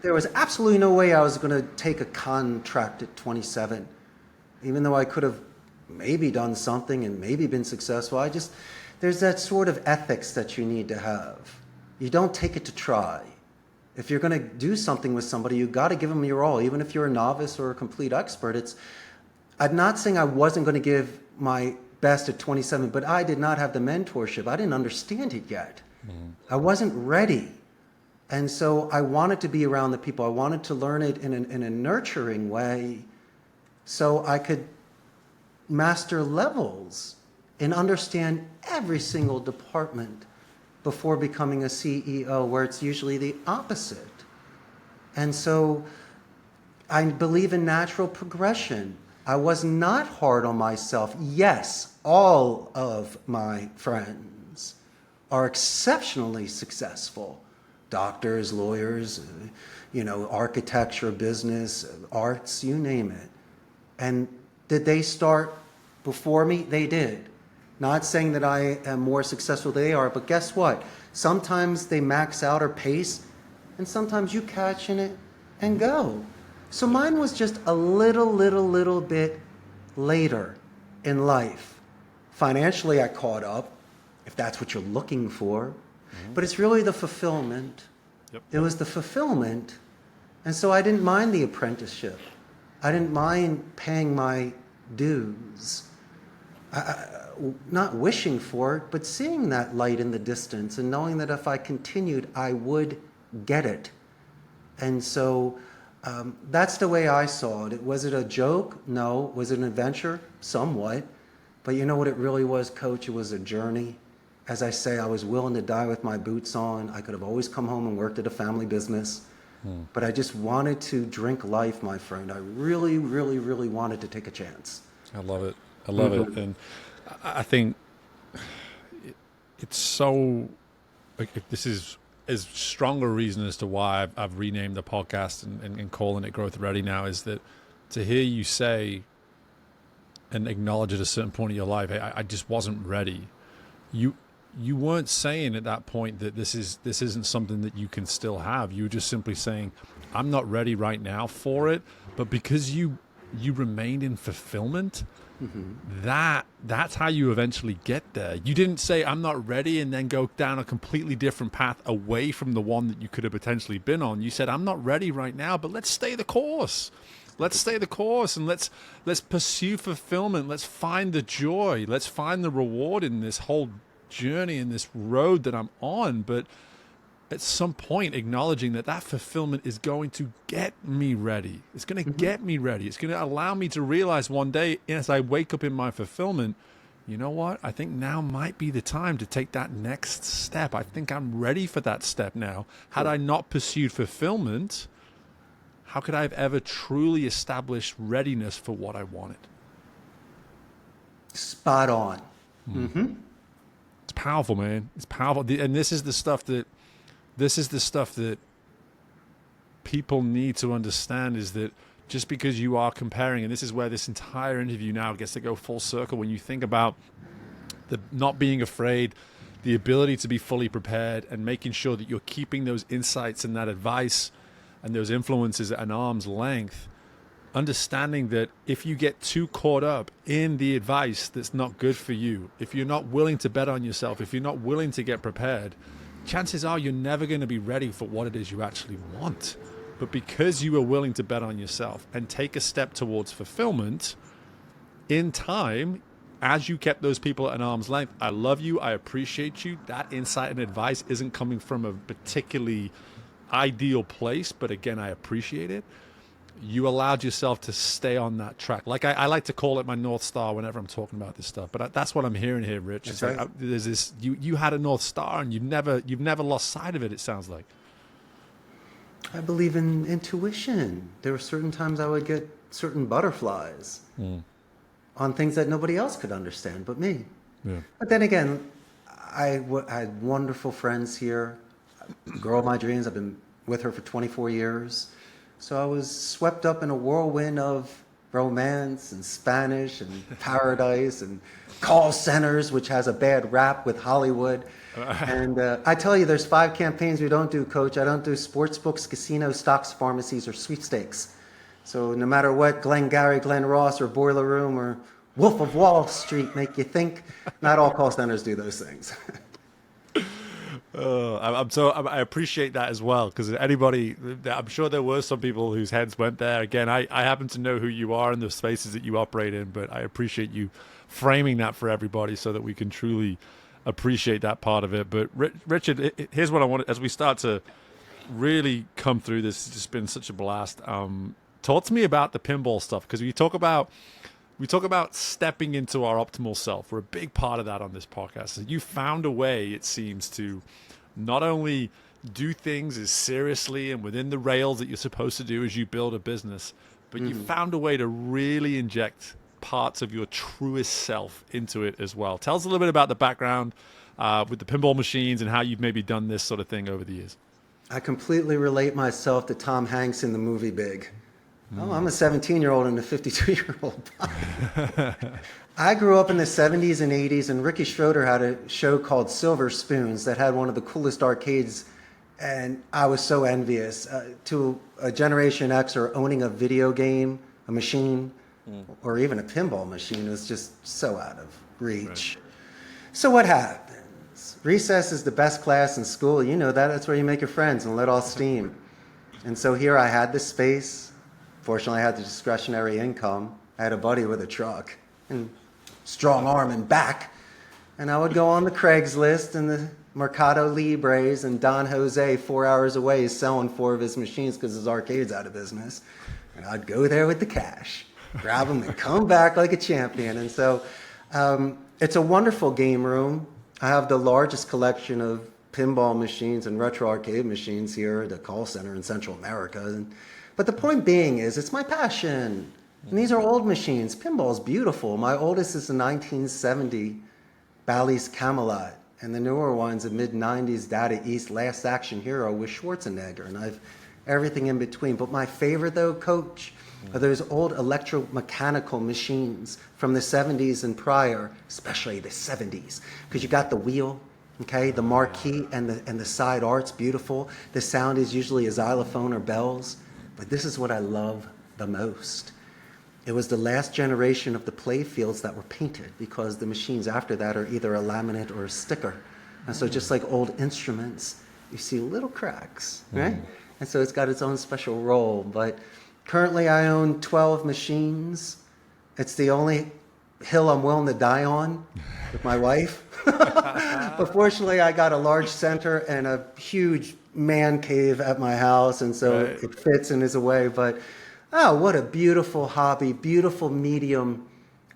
There was absolutely no way I was going to take a contract at 27, even though I could have maybe done something and maybe been successful. There's that sort of ethics that you need to have. You don't take it to try. If you're going to do something with somebody, you got to give them your all, even if you're a novice or a complete expert. I'm not saying I wasn't going to give my best at 27, but I did not have the mentorship. I didn't understand it yet. I wasn't ready. And so I wanted to be around the people. I wanted to learn it in a nurturing way so I could master levels and understand every single department before becoming a CEO, where it's usually the opposite. And so I believe in natural progression. I was not hard on myself. Yes, all of my friends are exceptionally successful. Doctors, lawyers, architecture, business, arts, you name it. And did they start before me? They did. Not saying that I am more successful than they are, but guess what? Sometimes they max out or pace, and sometimes you catch in it and go. So mine was just a little bit later in life. Financially, I caught up, if that's what you're looking for. But it's really the fulfillment. Yep. It was the fulfillment. And so I didn't mind the apprenticeship. I didn't mind paying my dues. Not wishing for it, but seeing that light in the distance and knowing that if I continued, I would get it. And so that's the way I saw it. Was it a joke? No. Was it an adventure? Somewhat. But you know what it really was, Coach? It was a journey. As I say, I was willing to die with my boots on. I could have always come home and worked at a family business. but I just wanted to drink life, my friend. I really, really, really wanted to take a chance. I love it. I love it. And I think it's so, like, this is as strong a reason as to why I've renamed the podcast and calling it Growth Ready now, is that to hear you say and acknowledge at a certain point in your life, hey, I just wasn't ready. You weren't saying at that point that this isn't something that you can still have. You were just simply saying, I'm not ready right now for it. But because you remained in fulfillment, that's how you eventually get there. You didn't say, I'm not ready, and then go down a completely different path away from the one that you could have potentially been on. You said, I'm not ready right now, but let's stay the course. Let's stay the course, and let's pursue fulfillment. Let's find the joy. Let's find the reward in this whole journey, in this road that I'm on. But at some point, acknowledging that fulfillment is going to get me ready. It's going to get me ready. It's going to allow me to realize one day, as I wake up in my fulfillment, you know what? I think now might be the time to take that next step. I think I'm ready for that step now. Had I not pursued fulfillment, how could I have ever truly established readiness for what I wanted? Spot on. It's powerful, man. It's powerful. And this is the stuff that people need to understand, is that just because you are comparing, and this is where this entire interview now gets to go full circle, when you think about the not being afraid, the ability to be fully prepared, and making sure that you're keeping those insights and that advice and those influences at an arm's length, understanding that if you get too caught up in the advice that's not good for you, if you're not willing to bet on yourself, if you're not willing to get prepared, chances are you're never going to be ready for what it is you actually want. But because you are willing to bet on yourself and take a step towards fulfillment, in time, as you kept those people at an arm's length, I love you, I appreciate you, that insight and advice isn't coming from a particularly ideal place, but again, I appreciate it. You allowed yourself to stay on that track. Like I like to call it my North Star whenever I'm talking about this stuff. But that's what I'm hearing here, Rich. That's it's right. like, there's this. You had a North Star, and you've never lost sight of it. It sounds like. I believe in intuition. There were certain times I would get certain butterflies on things that nobody else could understand but me. Yeah. But then again, I had wonderful friends here. Girl of my dreams. I've been with her for 24 years. So I was swept up in a whirlwind of romance and Spanish and paradise and call centers, which has a bad rap with Hollywood. And I tell you, there's 5 campaigns we don't do, Coach. I don't do sports books, casinos, stocks, pharmacies, or sweepstakes. So no matter what Glengarry, Glen Ross, or Boiler Room, or Wolf of Wall Street make you think, not all call centers do those things. I appreciate that as well, because anybody, I'm sure there were some people whose heads went there. Again, I happen to know who you are and the spaces that you operate in, but I appreciate you framing that for everybody so that we can truly appreciate that part of it. But Richard, here's what I want, as we start to really come through this. It's just been such a blast. Talk to me about the pinball stuff, because we talk about stepping into our optimal self. We're a big part of that on this podcast. So you found a way, it seems, to not only do things as seriously and within the rails that you're supposed to do as you build a business, but you found a way to really inject parts of your truest self into it as well. Tell us a little bit about the background with the pinball machines and how you've maybe done this sort of thing over the years. I completely relate myself to Tom Hanks in the movie Big. Oh, I'm a 17-year-old and a 52-year-old. I grew up in the 70s and 80s, and Ricky Schroeder had a show called Silver Spoons that had one of the coolest arcades, and I was so envious. To a Generation X, or owning a video game, a machine, or even a pinball machine was just so out of reach. Right. So what happens? Recess is the best class in school. You know that. That's where you make your friends and let off steam. And so here I had this space. Fortunately, I had the discretionary income. I had a buddy with a truck and strong arm and back. And I would go on the Craigslist and the Mercado Libres, and Don Jose, 4 hours away, is selling 4 of his machines because his arcade's out of business. And I'd go there with the cash, grab them, and come back like a champion. And so it's a wonderful game room. I have the largest collection of pinball machines and retro arcade machines here at the call center in Central America. But the point being is, it's my passion. And these are old machines. Pinball's beautiful. My oldest is a 1970 Bally's Camelot, and the newer one's a mid-90s Data East Last Action Hero with Schwarzenegger, and I've everything in between. But my favorite, though, Coach, are those old electromechanical machines from the 70s and prior, especially the 70s, because you got the wheel, okay, the marquee and the side art's beautiful. The sound is usually a xylophone or bells, but this is what I love the most. It was the last generation of the play fields that were painted, because the machines after that are either a laminate or a sticker. And so just like old instruments, you see little cracks, right? And so it's got its own special role. But currently I own 12 machines. It's the only hill I'm willing to die on with my wife. But fortunately, I got a large center and a huge man cave at my house, and so it fits and is a way. But oh, what a beautiful hobby, beautiful medium.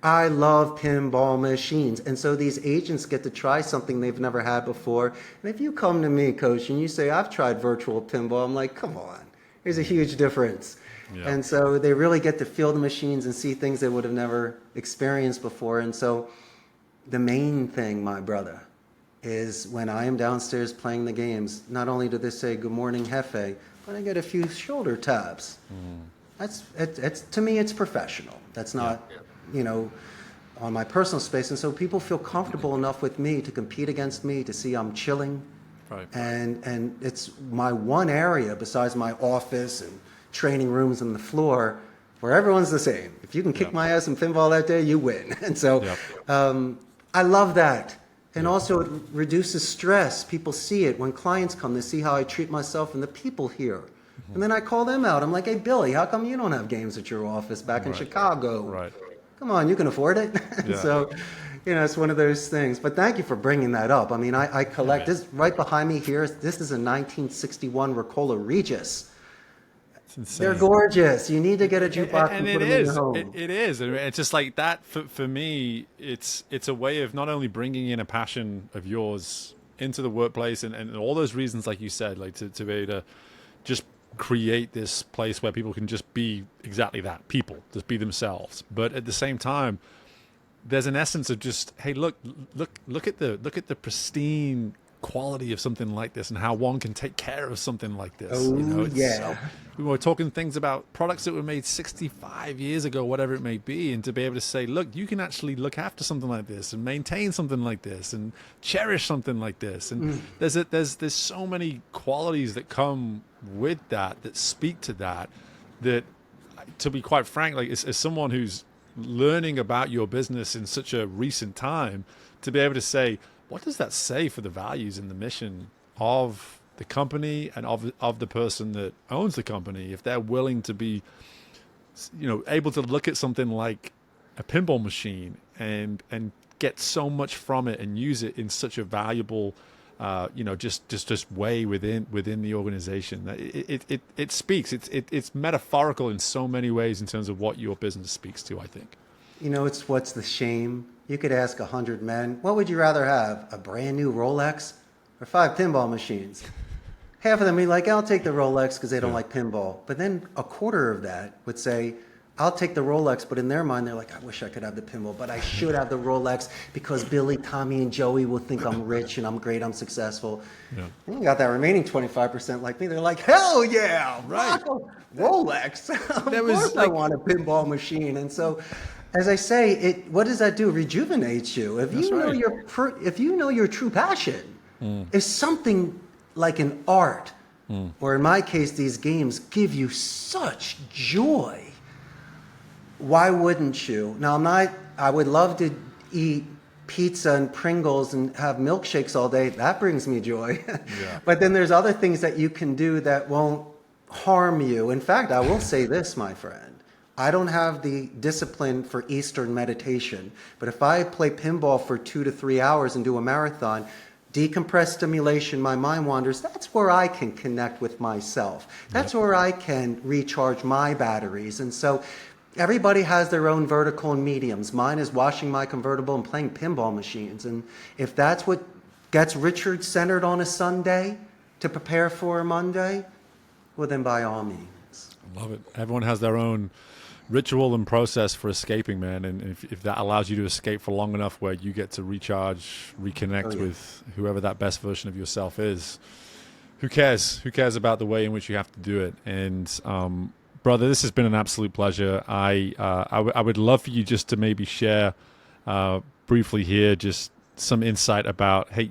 I love pinball machines. And so these agents get to try something they've never had before. And if you come to me, Coach, and you say, I've tried virtual pinball, I'm like, come on, there's a huge difference. Yeah. And so they really get to feel the machines and see things they would have never experienced before. And so the main thing, my brother, is when I am downstairs playing the games, not only do they say, good morning, Jefe, but I get a few shoulder taps. It's to me, it's professional. That's not, you know, on my personal space. And so people feel comfortable enough with me to compete against me, to see I'm chilling. Right. And it's my one area besides my office and training rooms and the floor where everyone's the same. If you can kick my ass in pinball that day, you win. And so I love that. And also it reduces stress. People see it. When clients come, they see how I treat myself and the people here. And then I call them out. I'm like, hey, Billy, how come you don't have games at your office back in Chicago? Right. Come on, you can afford it. So, you know, it's one of those things. But thank you for bringing that up. I mean, I collect this right behind me here. This is a 1961 Ricola Regis. It's insane. They're gorgeous. You need to get a jukebox and put them in your home. It is. It's just like that. For me, it's a way of not only bringing in a passion of yours into the workplace and all those reasons, like you said, like to be able to just create this place where people can just be exactly that, people, just be themselves. But at the same time, there's an essence of just, hey, look at the pristine quality of something like this and how one can take care of something like this. Oh, you know, yeah. We were talking things about products that were made 65 years ago, whatever it may be, and to be able to say, look, you can actually look after something like this and maintain something like this and cherish something like this. And there's so many qualities that come with that speak to that, to be quite frank, like as someone who's learning about your business in such a recent time, to be able to say, what does that say for the values and the mission of the company and of the person that owns the company, if they're willing to be, you know, able to look at something like a pinball machine and get so much from it and use it in such a valuable you know, just way within the organization. It speaks. It's metaphorical in so many ways in terms of what your business speaks to, I think. You know, it's what's the shame? You could ask 100 men, what would you rather have, a brand new Rolex or 5 pinball machines? Half of them would be like, I'll take the Rolex because they don't like pinball. But then a quarter of that would say, I'll take the Rolex, but in their mind, they're like, I wish I could have the pinball, but I should have the Rolex because Billy, Tommy, and Joey will think I'm rich and I'm great, I'm successful. Yeah. And you got that remaining 25% like me. They're like, hell yeah, right. Rolex. Of course I want a pinball machine. And so, as I say, what does that do? It rejuvenates you. If you know if you know your true passion is something like an art, or in my case, these games give you such joy. Why wouldn't you? Now, I would love to eat pizza and Pringles and have milkshakes all day. That brings me joy. But then there's other things that you can do that won't harm you. In fact, I will say this, my friend. I don't have the discipline for Eastern meditation. But if I play pinball for 2 to 3 hours and do a marathon, decompress stimulation, my mind wanders, that's where I can connect with myself. That's where I can recharge my batteries. And so everybody has their own vertical and mediums. Mine is washing my convertible and playing pinball machines. And if that's what gets Richard centered on a Sunday to prepare for a Monday, well, then by all means. I love it. Everyone has their own ritual and process for escaping, man. And if that allows you to escape for long enough where you get to recharge, reconnect with whoever that best version of yourself is, who cares? Who cares about the way in which you have to do it? And brother, this has been an absolute pleasure. I would love for you just to maybe share briefly here just some insight about, hey,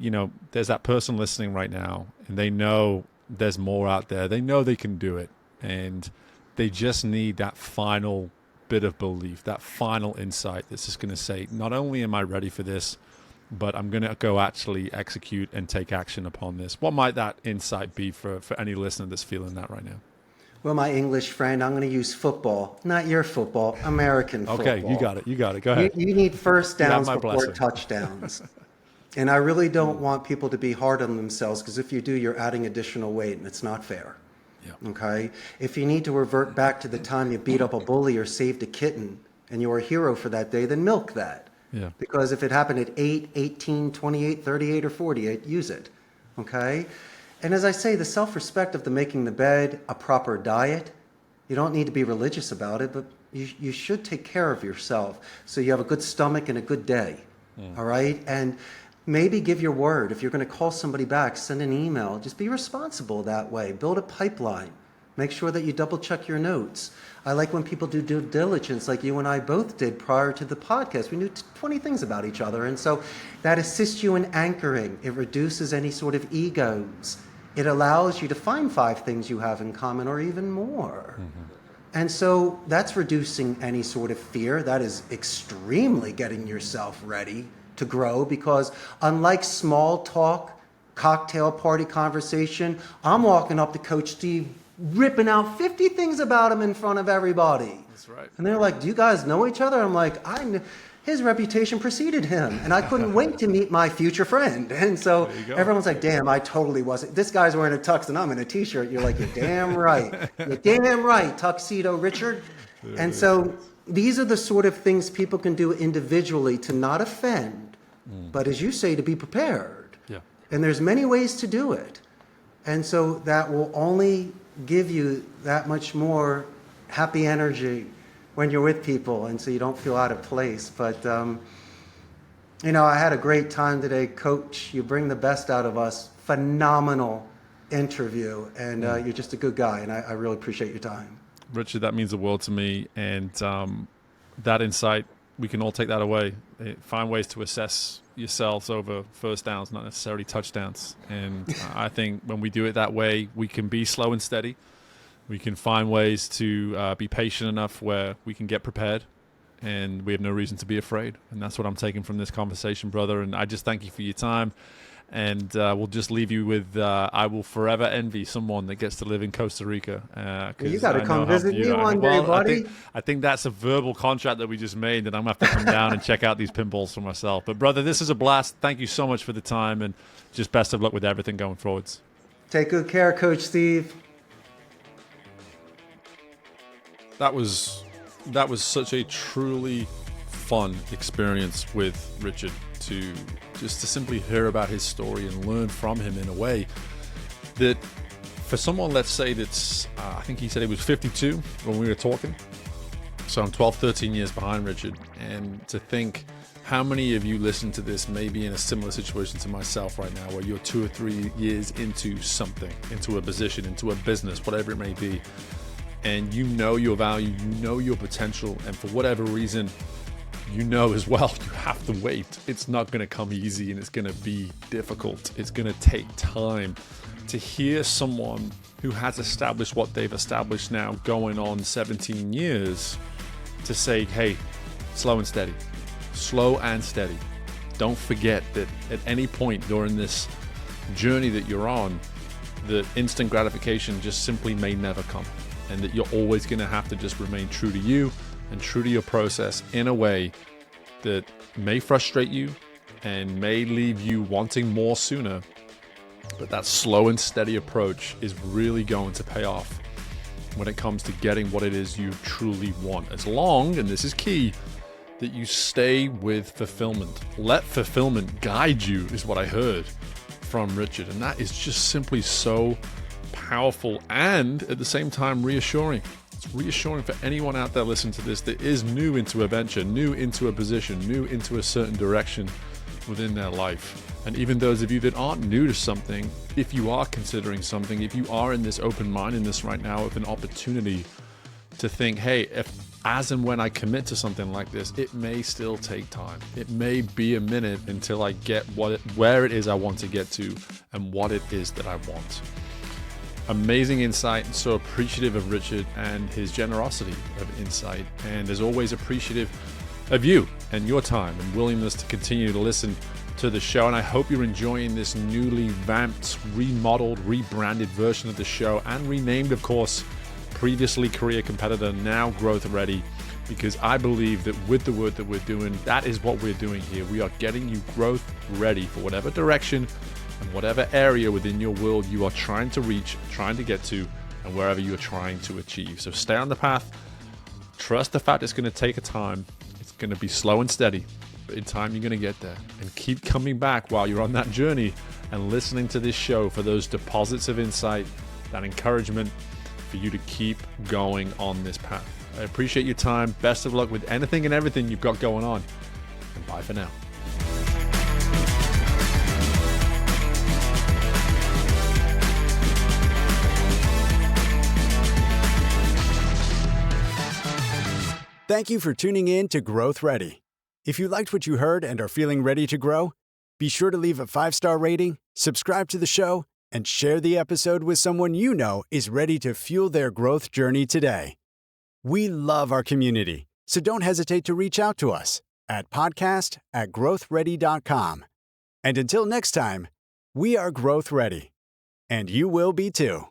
there's that person listening right now, and they know there's more out there. They know they can do it, and they just need that final bit of belief, that final insight that's just going to say, not only am I ready for this, but I'm going to go actually execute and take action upon this. What might that insight be for any listener that's feeling that right now? Well, my English friend, I'm going to use football, not your football, American football. Okay, you got it. Go ahead. You need first downs before blessing. touchdowns. And I really don't want people to be hard on themselves, because if you do, you're adding additional weight, and it's not fair. Yeah. Okay? If you need to revert back to the time you beat up a bully or saved a kitten and you were a hero for that day, then milk that. Yeah. Because if it happened at 8, 18, 28, 38, or 48, use it. Okay? And as I say, the self-respect of the making the bed, a proper diet, you don't need to be religious about it, but you should take care of yourself so you have a good stomach and a good day. All right? And maybe give your word. If you're going to call somebody back, send an email. Just be responsible that way. Build a pipeline. Make sure that you double check your notes. I like when people do due diligence like you and I both did prior to the podcast. We knew 20 things about each other. And so that assists you in anchoring. It reduces any sort of egos. It allows you to find 5 things you have in common or even more. And so that's reducing any sort of fear. That is extremely getting yourself ready to grow, because unlike small talk, cocktail party conversation, I'm walking up to Coach Steve ripping out 50 things about him in front of everybody. That's right. And they're like, do you guys know each other? I'm like, his reputation preceded him, and I couldn't wait to meet my future friend. And so everyone's like, damn, I totally wasn't. This guy's wearing a tux and I'm in a t-shirt. You're like, you're damn right. You're damn right, Tuxedo Richard. And so these are the sort of things people can do individually to not offend, but as you say, to be prepared. Yeah. And there's many ways to do it. And so that will only give you that much more happy energy when you're with people, and so you don't feel out of place. But, I had a great time today, Coach. You bring the best out of us. Phenomenal interview, and you're just a good guy, and I really appreciate your time. Richard, that means the world to me, and that insight, we can all take that away. Find ways to assess yourselves over first downs, not necessarily touchdowns. And I think when we do it that way, we can be slow and steady. We can find ways to be patient enough where we can get prepared, and we have no reason to be afraid. And that's what I'm taking from this conversation, brother. And I just thank you for your time. And we'll just leave you with, I will forever envy someone that gets to live in Costa Rica. You got to come visit me one day, buddy. I think that's a verbal contract that we just made, that I'm going to have to come down and check out these pinballs for myself. But, brother, this is a blast. Thank you so much for the time, and just best of luck with everything going forwards. Take good care, Coach Steve. That was such a truly fun experience with Richard, to simply hear about his story and learn from him in a way that, for someone, let's say that's, I think he said he was 52 when we were talking. So I'm 12, 13 years behind Richard. And to think how many of you listen to this may be in a similar situation to myself right now, where you're 2 or 3 years into something, into a position, into a business, whatever it may be. And you know your value, you know your potential, and for whatever reason, you know as well, you have to wait. It's not going to come easy, and it's going to be difficult. It's going to take time. To hear someone who has established what they've established now, going on 17 years, to say, hey, slow and steady. Slow and steady. Don't forget that at any point during this journey that you're on, the instant gratification just simply may never come. And that you're always going to have to just remain true to you and true to your process in a way that may frustrate you and may leave you wanting more sooner. But that slow and steady approach is really going to pay off when it comes to getting what it is you truly want. As long, and this is key, that you stay with fulfillment. Let fulfillment guide you, is what I heard from Richard. And that is just simply so powerful and at the same time reassuring. It's reassuring for anyone out there listening to this that is new into a venture, new into a position, new into a certain direction within their life. And even those of you that aren't new to something, if you are considering something, if you are in this open-mindedness right now of an opportunity to think, hey, if as and when I commit to something like this, it may still take time. It may be a minute until I get where it is I want to get to and what it is that I want. Amazing insight, and so appreciative of Richard and his generosity of insight, and as always appreciative of you and your time and willingness to continue to listen to the show. And I hope you're enjoying this newly vamped, remodeled, rebranded version of the show, and renamed, of course, previously career competitor, now growth ready, because I believe that with the work that we're doing, that is what we're doing here. We are getting you growth ready for whatever direction and whatever area within your world you are trying to reach, trying to get to, and wherever you're trying to achieve. So stay on the path. Trust the fact it's going to take a time. It's going to be slow and steady, but in time you're going to get there. And keep coming back while you're on that journey and listening to this show for those deposits of insight, that encouragement for you to keep going on this path. I appreciate your time. Best of luck with anything and everything you've got going on. And bye for now. Thank you for tuning in to Growth Ready. If you liked what you heard and are feeling ready to grow, be sure to leave a 5-star rating, subscribe to the show, and share the episode with someone you know is ready to fuel their growth journey today. We love our community, so don't hesitate to reach out to us at podcast@growthready.com. And until next time, we are Growth Ready, and you will be too.